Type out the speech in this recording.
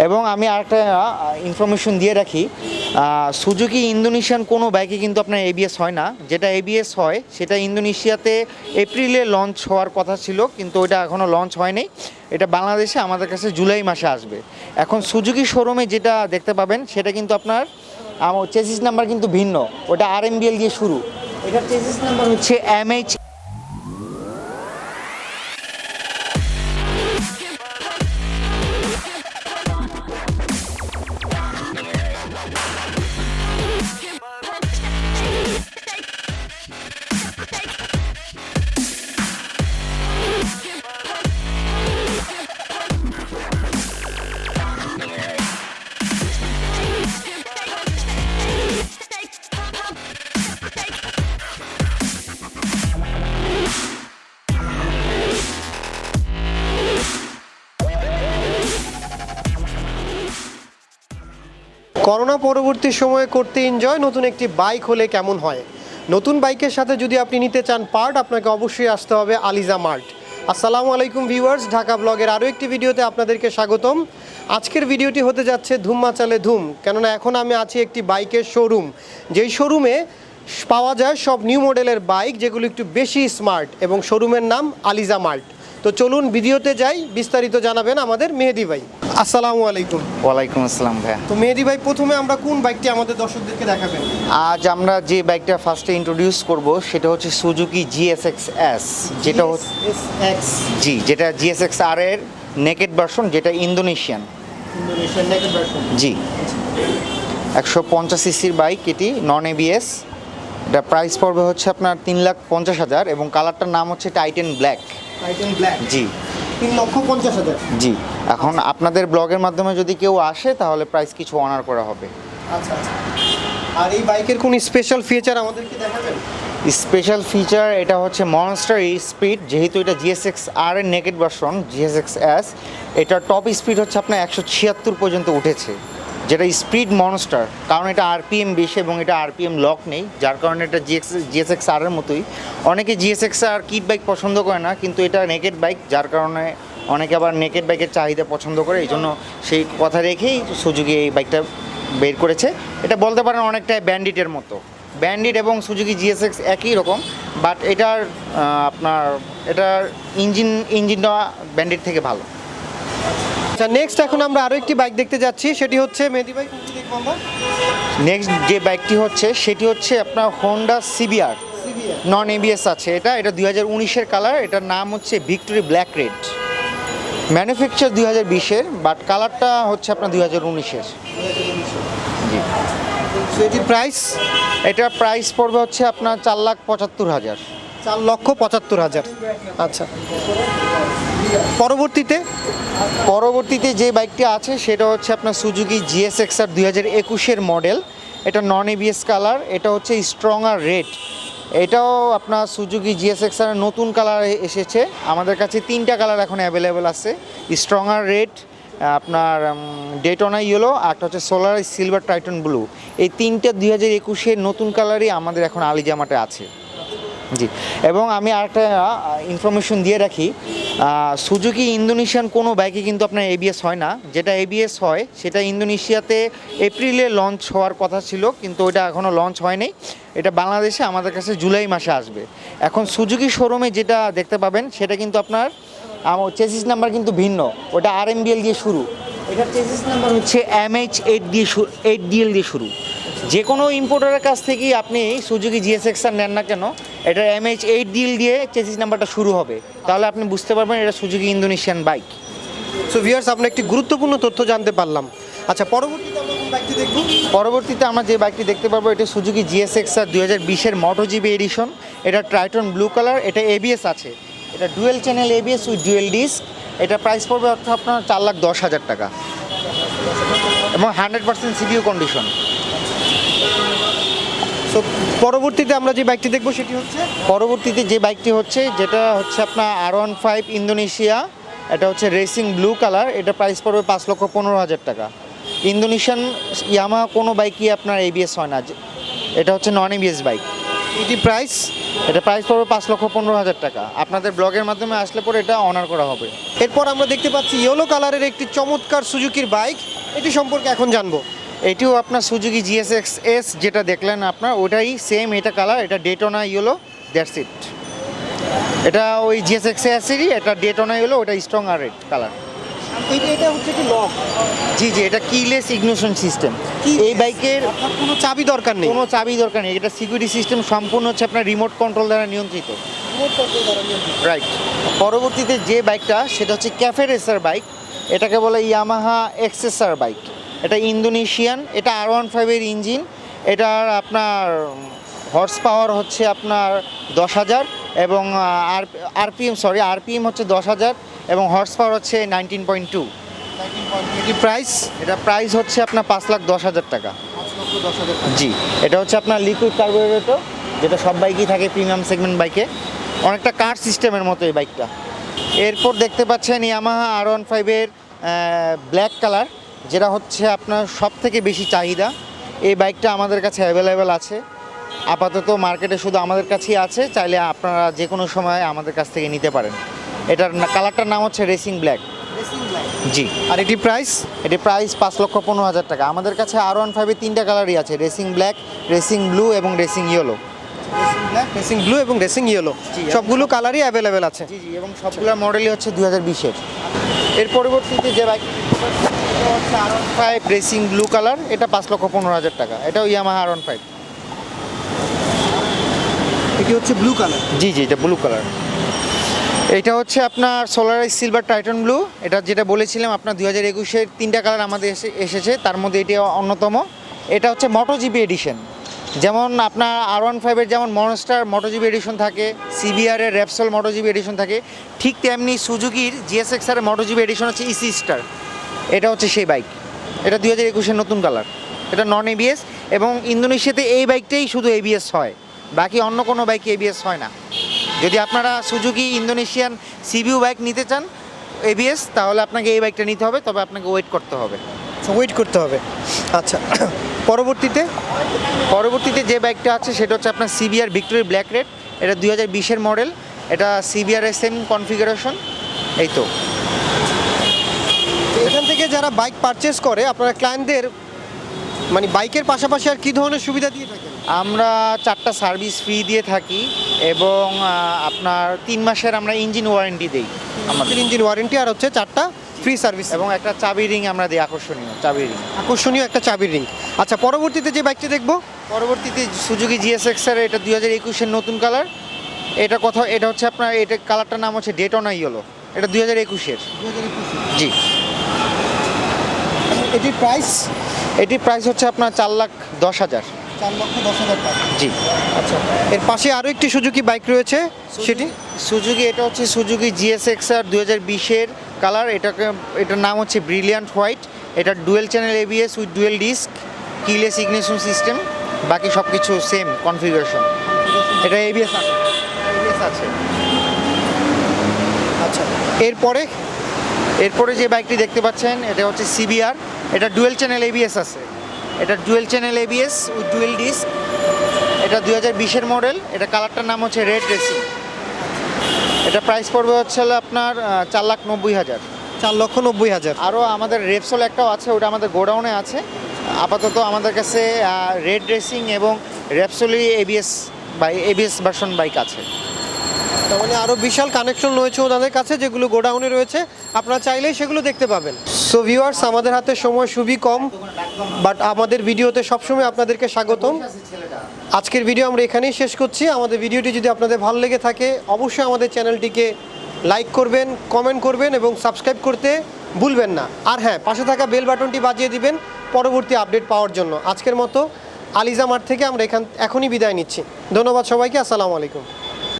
এবং আমি আরেকটা ইনফরমেশন দিয়ে রাখি, সুজুকি ইন্দোনেশিয়ান কোনো বাইকে কিন্তু আপনার এবিএস হয় না। যেটা এবিএস হয় সেটা ইন্দোনেশিয়াতে এপ্রিলে লঞ্চ হওয়ার কথা ছিল, কিন্তু ওইটা এখনও লঞ্চ হয়নি। এটা বাংলাদেশে আমাদের কাছে জুলাই মাসে আসবে। এখন সুজুকি শোরুমে যেটা দেখতে পাবেন সেটা কিন্তু আপনার চেসিস নাম্বার কিন্তু ভিন্ন, ওটা আরএমবিএল দিয়ে শুরু। এটার চেসিস নাম্বার হচ্ছে MH। করোনা পরবর্তী সময়ে করতে এনজয় নতুন একটি বাইক হলে কেমন হয়। নতুন বাইকের সাথে যদি আপনি নিতে চান পার্ট, আপনাকে অবশ্যই আসতে হবে আলিজা মার্ট। আসসালামু আলাইকুম ভিউয়ার্স, ঢাকা ব্লগের আরও একটি ভিডিওতে আপনাদেরকে স্বাগতম। আজকের ভিডিওটি হতে যাচ্ছে ধুম মাচালে ধুম, কেননা এখন আমি আছি একটি বাইকের শোরুম, যেই শোরুমে পাওয়া যায় সব নিউ মডেলের বাইক যেগুলো একটু বেশি স্মার্ট, এবং শোরুমের নাম আলিজা মার্ট। তো চলুন ভিডিওতে যাই, বিস্তারিত জানাবেন আমাদের মেহেদি ভাই। আসসালামু আলাইকুম। ওয়ালাইকুম আসসালাম ভাইয়া। তো মেহেদি ভাই, প্রথমে আমরা কোন বাইকটি আমাদের দর্শকদেরকে দেখাবেন? আজ আমরা যে বাইকটা ফার্স্টে ইন্ট্রোডিউস করব সেটা হচ্ছে সুজুকি GSX-S, যেটা যেটা GSX-R এর নেকেড ভার্সন, যেটা ইন্দোনেশিয়ান জি 150 সিসির বাইক। এটি নন এবিএস। এটা প্রাইস পড়বে হচ্ছে আপনার 3,50,000 এবং কালারটার নাম হচ্ছে টাইটান ব্ল্যাক। জি 3,50,000। জি, এখন আপনাদের ব্লগের মাধ্যমে যদি কেউ আসে তাহলে প্রাইস কিছু অনার করা হবে। আচ্ছা আচ্ছা। আর এই বাইকের কোন স্পেশাল ফিচার আমাদেরকে দেখাবেন? স্পেশাল ফিচার এটা হচ্ছে মনস্টার স্পিড, যেহেতু এটা GSX-R এর নেকেড ভার্সন GSX-S, এটা টপ স্পিড হচ্ছে আপনার 176 পর্যন্ত উঠেছে, যেটা স্পিড মনস্টার। কারণ এটা RPM বেশি এবং এটা RPM লক নেই, যার কারণে এটা GSX-R এর মতোই। অনেকে GSX-R কিট বাইক পছন্দ করে না, কিন্তু এটা নেকেড বাইক, যার কারণে অনেকে আবার নেকেড বাইকের চাহিদা পছন্দ করে। এই জন্য সেই কথা রেখেই সুজুকি এই বাইকটা বের করেছে। এটা বলতে পারেন অনেকটা ব্যান্ডিটের মতো। ব্যান্ডিট এবং সুজুকি GSX একই রকম, বাট এটার আপনার এটার ইঞ্জিনটা ব্যান্ডিট থেকে ভালো। আচ্ছা, নেক্সট এখন আমরা আরও একটি বাইক দেখতে যাচ্ছি, সেটি হচ্ছে মেহেদি ভাই কোনটি দেখবো আমরা? নেক্সট যে বাইকটি হচ্ছে সেটি হচ্ছে আপনার হোন্ডা CBR নন এবিএস আছে। এটা 2019-এর কালার। এটার নাম হচ্ছে ভিক্টোরি ব্ল্যাক রেড। ম্যানুফ্যাকচার 2020-এর, বাট কালারটা হচ্ছে আপনার 2019-এর। জি। তো এটির প্রাইস? এটার প্রাইস পড়বে হচ্ছে আপনার 4,75,000। 4,75,000। আচ্ছা, পরবর্তীতে যে বাইকটি আছে সেটা হচ্ছে আপনার সুজুকি GSX-R 2021-এর মডেল। এটা নন এবিএস কালার। এটা হচ্ছে স্ট্রঙার রেড। এটাও আপনার সুজুকি GSX-R এর নতুন কালার এসেছে। আমাদের কাছে 3টা কালার এখন অ্যাভেলেবেল আছে। স্ট্রঙার রেড, আপনার ডেটোনা ইয়েলো, আর একটা হচ্ছে সোলার সিলভার টাইটান ব্লু। এই 3টা 2021-এর নতুন কালারই আমাদের এখন আলিজা মার্টে আছে। জি, এবং আমি আরেকটা ইনফরমেশন দিয়ে রাখি, সুজুকি ইন্দোনেশিয়ান কোনো বাইকে কিন্তু আপনার এবিএস হয় না। যেটা এবিএস হয় সেটা ইন্দোনেশিয়াতে এপ্রিলে লঞ্চ হওয়ার কথা ছিল, কিন্তু ওইটা এখনও লঞ্চ হয়নি। এটা বাংলাদেশে আমাদের কাছে জুলাই মাসে আসবে। এখন সুজুকি শোরুমে যেটা দেখতে পাবেন সেটা কিন্তু আপনার চেসিস নাম্বার কিন্তু ভিন্ন, ওটা আরএমবিএল দিয়ে শুরু। এটার চেসিস নাম্বার হচ্ছে MH8DL দিয়ে শুরু। যে কোনো ইম্পোর্টারের কাছ থেকেই আপনি সুজুকি GSX-R নেন না কেন, এটা MH8DL দিয়ে চেসিস নাম্বারটা শুরু হবে, তাহলে আপনি বুঝতে পারবেন এটা Suzuki Indonesian bike. So viewers, আমরা একটি গুরুত্বপূর্ণ তথ্য জানতে পারলাম। আচ্ছা, পরবর্তীতে আমরা কোন বাইকটি দেখব? পরবর্তীতে আমরা যে বাইকটি দেখতে পারবো এটা সুজুকি GSX-R 2020-এর MotoGP এডিশন। এটা ট্রাইটন ব্লু কালার। এটা এবিএস আছে। এটা dual channel ABS with dual disk. এটা প্রাইস পড়বে হচ্ছে আপনার 4,10,000 টাকা এবং 100% সিপিইউ কন্ডিশন। সো পরবর্তীতে আমরা যে বাইকটি দেখব সেটি হচ্ছে যেটা হচ্ছে আপনার R15 ইন্দোনেশিয়া। এটা হচ্ছে রেসিং ব্লু কালার। এটা প্রাইস পড়বে 5,15,000 টাকা। ইন্দোনেশিয়ান ইয়ামাহা কোনো বাইকই আপনার এবিএস হয় না, এটা হচ্ছে নন এবিএস বাইক। এটি প্রাইস? এটা প্রাইস পড়বে 5,15,000 টাকা। আপনাদের ব্লগের মাধ্যমে আসলে পরে এটা অনার করা হবে। এরপর আমরা দেখতে পাচ্ছি ইয়েলো কালারের একটি চমৎকার সুজুকির বাইক, এটি সম্পর্কে এখন জানবো। এটিও আপনার সুজুকি GSX-S যেটা দেখলেন আপনার, ওটাই সেম এটা কালার, এটা ডেটোনা ইয়েলো, দ্যাটস ইট। এটা ওই GSX-এরই, এটা ডেটোনা ইয়েলো, ওটা স্ট্রং আর রেড কালার। এটা হচ্ছে কি লক? জি জি, এটা কিলেস ইগনিশন সিস্টেম। এই বাইকের কোনো চাবি দরকার নেই? কোনো চাবি দরকার নেই। এটা সিকিউরিটি সিস্টেম সম্পূর্ণ হচ্ছে আপনার রিমোট কন্ট্রোল দ্বারা নিয়ন্ত্রিত। রাইট। পরবর্তীতে যে বাইকটা সেটা হচ্ছে ক্যাফে রেসার বাইক, এটাকে বলে ইয়ামাহা এক্সেসার বাইক। এটা ইন্দোনেশিয়ান, এটা R15 এর ইঞ্জিন। এটার আপনার হর্স পাওয়ার হচ্ছে আপনার 10,000 এবং আরপিএম হচ্ছে 10,000 এবং হর্স পাওয়ার হচ্ছে 19.2। এটি প্রাইস? এটা প্রাইস হচ্ছে আপনার 5,10,000 টাকা। জি, এটা হচ্ছে আপনার লিকুইড কার্বোরেটর, যেটা সব বাইকই থাকে প্রিমিয়াম সেগমেন্ট বাইকে, অনেকটা কার সিস্টেমের মতো এই বাইকটা। এরপর দেখতে পাচ্ছেন ইয়ামাহা R15 এর ব্ল্যাক কালার, যেটা হচ্ছে আপনার সব থেকে বেশি চাহিদা। এই বাইকটা আমাদের কাছে অ্যাভেলেবেল আছে, আপাতত মার্কেটে শুধু আমাদের কাছেই আছে, চাইলে আপনারা যে কোনো সময় আমাদের কাছ থেকে নিতে পারেন। এটার কালারটার নাম হচ্ছে রেসিং ব্ল্যাক। জি। আর এটি প্রাইস? এটি প্রাইস 5,15,000 টাকা। আমাদের কাছে R15 এর 3টা কালারই আছে, রেসিং ব্ল্যাক, রেসিং ব্লু এবং রেসিং ইয়েলো। রেসিং ব্লু এবং রেসিং ইয়েলো, সবগুলো কালারই অ্যাভেলেবেল আছে। জি জি, এবং সবগুলো মডেলই হচ্ছে 2020-এর। এর পরবর্তীতে যে বাইক এটা হচ্ছে R15 রেসিং ব্লু কালার, এটা 5,15,000 টাকা। এটাও ইয়ামাহা R15। এটি হচ্ছে ব্লু কালার? জি জি, এটা ব্লু কালার। এটা হচ্ছে আপনার সোলারাইজ সিলভার টাইটান ব্লু। এটা যেটা বলেছিলাম আপনার 2021-এর 3টা কালার আমাদের এসেছে, তার মধ্যে এটি অন্যতম। এটা হচ্ছে MotoGP এডিশন। যেমন আপনার R15 এর যেমন মনস্টার MotoGP এডিশন থাকে, CBR এর র্যাপসল MotoGP এডিশন থাকে, ঠিক তেমনি সুজুকির GSX-R এর MotoGP এডিশন হচ্ছে ইসি স্টার। এটা হচ্ছে সেই বাইক। এটা 2021-এর নতুন কালার। এটা নন ABS এবং ইন্দোনেশিয়াতে এই বাইকটাই শুধু ABS হয়, বাকি অন্য কোনো বাইকে ABS হয় না। যদি আপনারা সুজুকি ইন্দোনেশিয়ান সিবিউ বাইক নিতে চান ABS, তাহলে আপনাকে এই বাইকটা নিতে হবে, তবে আপনাকে ওয়েট করতে হবে। ওয়েট করতে হবে, আচ্ছা। পরবর্তীতে যে বাইকটা আছে সেটা হচ্ছে আপনার CBR ভিক্টোরি ব্ল্যাক রেড। এটা 2020-এর মডেল। এটা CBR এর সেম কনফিগারেশন। এই তো এখান থেকে যারা বাইক পারচেস করে আপনারা ক্লায়েন্টদের মানে বাইকের পাশাপাশি আর কি ধরনের সুবিধা দিয়ে থাকেন? আমরা 4টা সার্ভিস ফ্রি দিয়ে থাকি এবং আপনার 3 মাসের আমরা ইঞ্জিন ওয়ারেন্টি দিই। আমাদের ইঞ্জিন ওয়ারেন্টি আর হচ্ছে 4টা ফ্রি সার্ভিস এবং একটা চাবি রিং আমরা দিই, আকর্ষণীয় চাবি রিং। আকর্ষণীয় একটা চাবির রিং। আচ্ছা, পরবর্তীতে যে বাইকটি দেখবো? পরবর্তীতে সুজুকি GSX-R, এটা 2021-এর নতুন কালার। এটা হচ্ছে আপনার, এটা কালারটার নাম হচ্ছে ডেটোনা ইয়েলো। এটা 2021-এর। জি। এটির প্রাইস? এটির প্রাইস হচ্ছে আপনার 4,10,000। 4,10,000 টাকা। জি। আচ্ছা, এর পাশে আরও একটি সুজুকি বাইক রয়েছে, সেটি? সুজুকি, এটা হচ্ছে সুজুকি GSX-R 2020-এর কালার। এটার নাম হচ্ছে ব্রিলিয়ান্ট হোয়াইট। এটা dual channel ABS with dual disk, keyless ignition system, বাকি সব কিছু সেম কনফিগারেশন। এটা ABS আছে। আচ্ছা, এরপরে যে বাইকটি দেখতে পাচ্ছেন এটা হচ্ছে CBR। এটা ডুয়েল চ্যানেল ABS আছে। এটা dual channel ABS with dual disk. এটা 2020-এর মডেল। এটা কালারটার নাম হচ্ছে রেড রেসিং। এটা প্রাইস পড়বে হচ্ছে আপনার 4,90,000। 4,90,000। আরও আমাদের রেপসল একটাও আছে, ওটা আমাদের গোডাউনে আছে। আপাতত আমাদের কাছে রেড রেসিং এবং রেপসলি ABS ভার্সন বাইক আছে। তার মানে আরও বিশাল কানেকশন রয়েছে ওনাদের কাছে, যেগুলো গোডাউনে রয়েছে, আপনারা চাইলেই সেগুলো দেখতে পাবেন। সো ভিউয়ার্স, আমাদের হাতে সময় খুবই কম, বাট আমাদের ভিডিওতে সবসময় আপনাদেরকে স্বাগতম। আজকের ভিডিও আমরা এখানেই শেষ করছি। আমাদের ভিডিওটি যদি আপনাদের ভালো লেগে থাকে অবশ্যই আমাদের চ্যানেলটিকে লাইক করবেন, কমেন্ট করবেন এবং সাবস্ক্রাইব করতে ভুলবেন না। আর হ্যাঁ, পাশে থাকা বেল বাটনটি বাজিয়ে দিবেন পরবর্তী আপডেট পাওয়ার জন্য। আজকের মতো আলিজা মার্ট থেকে আমরা এখনই বিদায় নিচ্ছি। ধন্যবাদ সবাইকে। আসসালামু আলাইকুম।